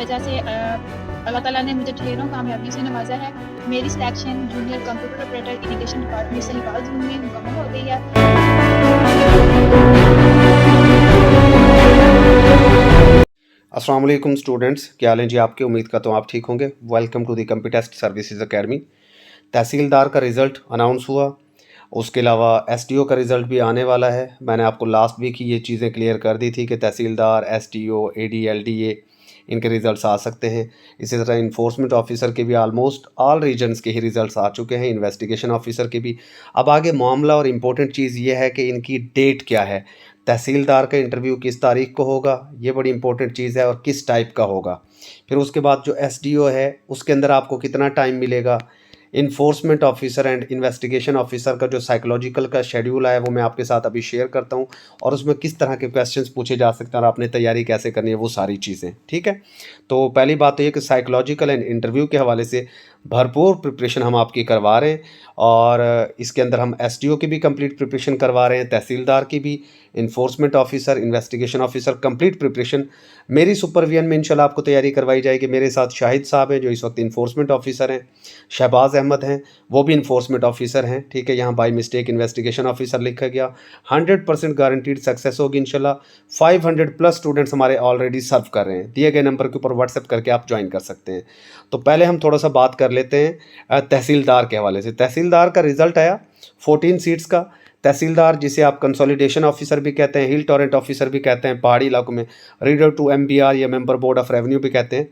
वजह से अल्लाह ताला ने मुझे ढेरों कामयाबियों से नवाजा है। मेरी selection junior computer operator irrigation department से हिफाज जून में मुकम्मल हो गई है। अस्सलाम वालेकुम स्टूडेंट्स, क्या हाल हैं जी आपके। उम्मीद करता हूँ आप ठीक होंगे। Welcome to the Computest services academy. तहसीलदार का रिज़ल्ट अनाउंस हुआ, उसके अलावा एसटीओ का रिज़ल्ट भी आने वाला है। मैंने आपको लास्ट वीक ही ये चीज़ें क्लियर कर दी थी कि तहसीलदार, एसटीओ, एडी, एलडीए इनके रिज़ल्ट्स आ सकते हैं। इसी तरह इन्फोर्समेंट ऑफिसर के भी ऑलमोस्ट ऑल रीजन्स के ही रिज़ल्ट्स आ चुके हैं, इन्वेस्टिगेशन ऑफिसर के भी। अब आगे मामला और इम्पोर्टेंट चीज़ ये है कि इनकी डेट क्या है। तहसीलदार का इंटरव्यू किस तारीख को होगा, ये बड़ी इंपॉर्टेंट चीज़ है, और किस टाइप का होगा। फिर उसके बाद जो एसडीओ है उसके अंदर आपको कितना टाइम मिलेगा। Enforcement officer and investigation officer का जो साइकोलॉजिकल का शेड्यूल है वो मैं आपके साथ अभी शेयर करता हूँ, और उसमें किस तरह के क्वेश्चंस पूछे जा सकते हैं और आपने तैयारी कैसे करनी है, वो सारी चीज़ें। ठीक है, तो पहली बात तो ये कि साइकोलॉजिकल एंड इंटरव्यू के हवाले से भरपूर प्रिपरेशन हम आपकी करवा रहे हैं, और इसके अंदर हम एसडीओ की भी कंप्लीट प्रिपरेशन करवा रहे हैं, तहसीलदार की भी, enforcement officer, investigation officer, complete preparation मेरी सुपरविजन में इंशाल्लाह आपको तैयारी करवाई जाएगी। मेरे साथ शाहिद साहब हैं जो इस वक्त इन्फोर्समेंट ऑफिसर हैं, शहबाज अहमद हैं वो भी इन्फोर्समेंट ऑफिसर हैं। ठीक है, यहाँ बाई मिस्टेक इन्वेस्टिगेशन ऑफिसर लिखा गया। 100% गारंटीड सक्सेस होगी इंशाल्लाह। 500 प्लस स्टूडेंट्स हमारे ऑलरेडी सर्व कर रहे हैं। दिए गए नंबर के ऊपर व्हाट्सएप करके आप ज्वाइन कर सकते हैं। तो पहले हम थोड़ा सा बात कर लेते हैं तहसीलदार के हवाले से। तहसीलदार का रिजल्ट आया 14 सीट्स का। तहसीलदार जिसे आप कंसोलिडेशन ऑफिसर भी कहते हैं, हिल टॉरेंट ऑफिसर भी कहते हैं, पहाड़ी इलाकों में रीडर टू एमबीआर या मेंबर बोर्ड ऑफ रेवेन्यू भी कहते हैं।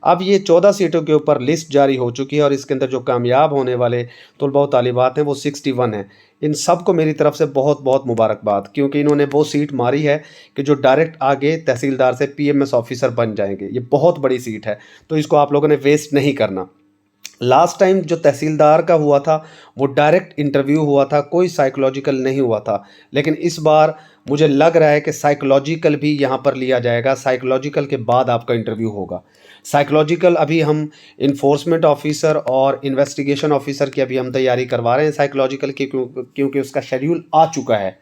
अब ये 14 सीटों के ऊपर लिस्ट जारी हो चुकी है, और इसके अंदर जो कामयाब होने वाले तलबा व तालिबात हैं वो 61 हैं। इन सब को मेरी तरफ से बहुत बहुत मुबारकबाद, क्योंकि इन्होंने वो सीट मारी है कि जो डायरेक्ट आगे तहसीलदार से पीएमएस ऑफिसर बन जाएंगे। ये बहुत बड़ी सीट है, तो इसको आप लोगों ने वेस्ट नहीं करना। लास्ट टाइम जो तहसीलदार का हुआ था वो डायरेक्ट इंटरव्यू हुआ था, कोई साइकोलॉजिकल नहीं हुआ था। लेकिन इस बार मुझे लग रहा है कि साइकोलॉजिकल भी यहाँ पर लिया जाएगा। साइकोलॉजिकल के बाद आपका इंटरव्यू होगा। साइकोलॉजिकल अभी हम इन्फोर्समेंट ऑफिसर और इन्वेस्टिगेशन ऑफिसर की अभी हम तैयारी करवा रहे हैं साइकोलॉजिकल की, क्योंकि उसका शेड्यूल आ चुका है।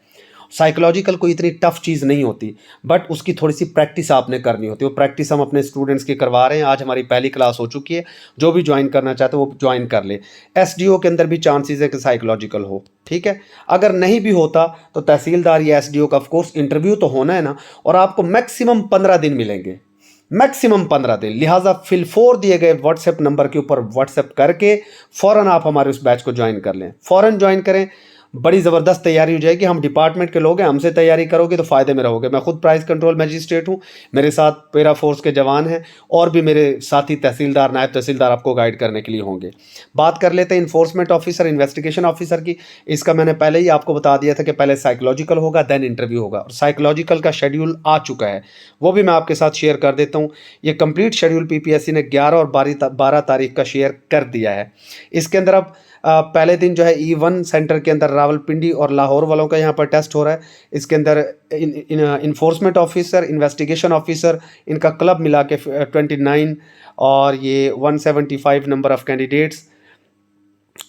साइकोलॉजिकल कोई इतनी टफ चीज़ नहीं होती, बट उसकी थोड़ी सी प्रैक्टिस आपने करनी होती है। वो प्रैक्टिस हम अपने स्टूडेंट्स की करवा रहे हैं। आज हमारी पहली क्लास हो चुकी है, जो भी ज्वाइन करना चाहते हैं वो ज्वाइन कर ले। एसडीओ के अंदर भी चांसेस है कि साइकोलॉजिकल हो। ठीक है, अगर नहीं भी होता तो तहसीलदार या एसडीओ का ऑफकोर्स इंटरव्यू तो होना है ना, और आपको मैक्सिमम 15 दिन मिलेंगे, मैक्सिमम 15 दिन। लिहाजा फिल 4 दिए गए व्हाट्सएप नंबर के ऊपर व्हाट्सएप करके फ़ौरन आप हमारे उस बैच को ज्वाइन कर लें, फ़ौरन ज्वाइन करें। बड़ी ज़बरदस्त तैयारी हो जाएगी। हम डिपार्टमेंट के लोग हैं, हमसे तैयारी करोगे तो फ़ायदे में रहोगे। मैं खुद प्राइस कंट्रोल मजिस्ट्रेट हूँ, मेरे साथ पैरा फोर्स के जवान हैं, और भी मेरे साथी तहसीलदार, नायब तहसीलदार आपको गाइड करने के लिए होंगे। बात कर लेते हैं इन्फोर्समेंट ऑफिसर, इन्वेस्टिगेशन ऑफिसर की। इसका मैंने पहले ही आपको बता दिया था कि पहले साइकोलॉजिकल होगा, देन इंटरव्यू होगा, और साइकोलॉजिकल का शेड्यूल आ चुका है, वो भी मैं आपके साथ शेयर कर देता हूँ। ये कंप्लीट शेड्यूल पीपीएससी ने 11 और 12 तारीख का शेयर कर दिया है। इसके अंदर अब पहले दिन जो है E1 सेंटर के अंदर रावलपिंडी और लाहौर वालों का यहाँ पर टेस्ट हो रहा है। इसके अंदर इन्फोर्समेंट ऑफिसर, इन्वेस्टिगेशन ऑफिसर, इनका क्लब मिला के 29 और ये 175 नंबर ऑफ़ कैंडिडेट्स।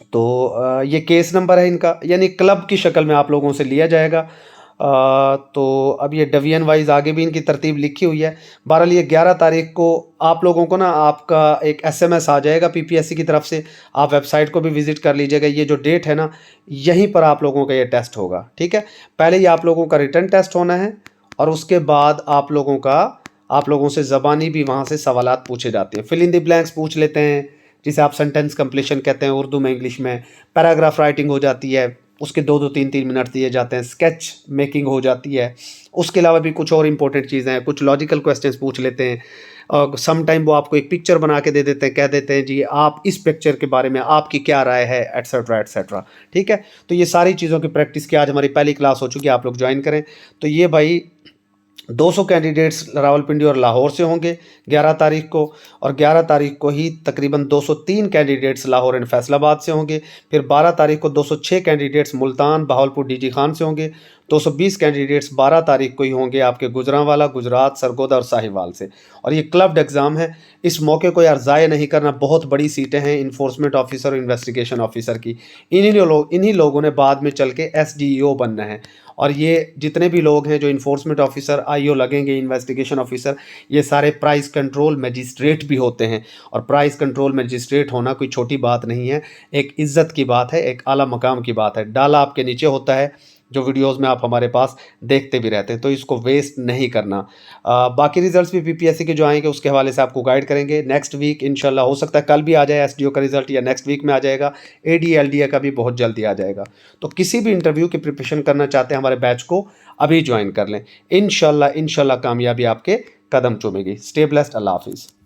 तो ये केस नंबर है इनका, यानी क्लब की शक्ल में आप लोगों से लिया जाएगा। तो अब ये डिवीजन वाइज आगे भी इनकी तरतीब लिखी हुई है। बहरहाल ये 11 तारीख को आप लोगों को ना आपका एक एसएमएस आ जाएगा पीपीएससी की तरफ से। आप वेबसाइट को भी विज़िट कर लीजिएगा। ये जो डेट है ना, यहीं पर आप लोगों का ये टेस्ट होगा। ठीक है, पहले ही आप लोगों का रिटन टेस्ट होना है, और उसके बाद आप लोगों से ज़बानी भी वहाँ से सवालात पूछे जाते हैं। फिल इन द ब्लैंक्स पूछ लेते हैं, जिसे आप सेंटेंस कंप्लीशन कहते हैं उर्दू में, इंग्लिश में। पैराग्राफ राइटिंग हो जाती है, उसके 2-2 3-3 मिनट दिए जाते हैं। स्केच मेकिंग हो जाती है। उसके अलावा भी कुछ और इंपॉर्टेंट चीज़ें हैं, कुछ लॉजिकल क्वेश्चंस पूछ लेते हैं, और सम टाइम वो आपको एक पिक्चर बना के दे देते हैं, कह देते हैं जी आप इस पिक्चर के बारे में आपकी क्या राय है, एट्सेट्रा एट्सेट्रा। ठीक है, तो ये सारी चीज़ों की प्रैक्टिस की आज हमारी पहली क्लास हो चुकी है, आप लोग ज्वाइन करें। तो ये भाई 200 कैंडिडेट्स रावलपिंडी और लाहौर से होंगे 11 तारीख को, और 11 तारीख को ही तकरीबन 203 कैंडिडेट्स लाहौर एंड फैसलाबाद से होंगे। फिर 12 तारीख को 206 कैंडिडेट्स मुल्तान, बहावलपुर, डीजी खान से होंगे। 220 कैंडिडेट्स 12 तारीख को ही होंगे आपके गुजरांवाला, गुजरात, सरगोदा और साहिवाल से। और ये क्लब्ड एग्ज़ाम है। इस मौके को यार ज़ाय नहीं करना। बहुत बड़ी सीटें हैं इन्फोर्समेंट ऑफिसर और इन्वेस्टिगेशन ऑफिसर की। इन्हीं लोगों ने बाद में चल के SDO बनना है। और ये जितने भी लोग हैं जो इन्फोर्समेंट ऑफिसर, IO लगेंगे, इन्वेस्टिगेशन ऑफिसर, ये सारे प्राइस कंट्रोल मजिस्ट्रेट भी होते हैं। और प्राइस कंट्रोल मजिस्ट्रेट होना कोई छोटी बात नहीं है, एक इज़्ज़त की बात है, एक आला मकाम की बात है। डाला आपके नीचे होता है, जो वीडियोस में आप हमारे पास देखते भी रहते हैं, तो इसको वेस्ट नहीं करना। बाकी रिजल्ट्स भी PPSC के जो आएंगे उसके हवाले से आपको गाइड करेंगे नेक्स्ट वीक इंशाल्लाह। हो सकता है कल भी आ जाए SDO का रिजल्ट, या नेक्स्ट वीक में आ जाएगा। AD LDA का भी बहुत जल्दी आ जाएगा। तो किसी भी इंटरव्यू की प्रिपरेशन करना चाहते हैं हमारे बैच को अभी ज्वाइन कर लें। इंशाल्लाह कामयाबी आपके कदम चूमेगी। Stay blessed. अल्लाह हाफिज़।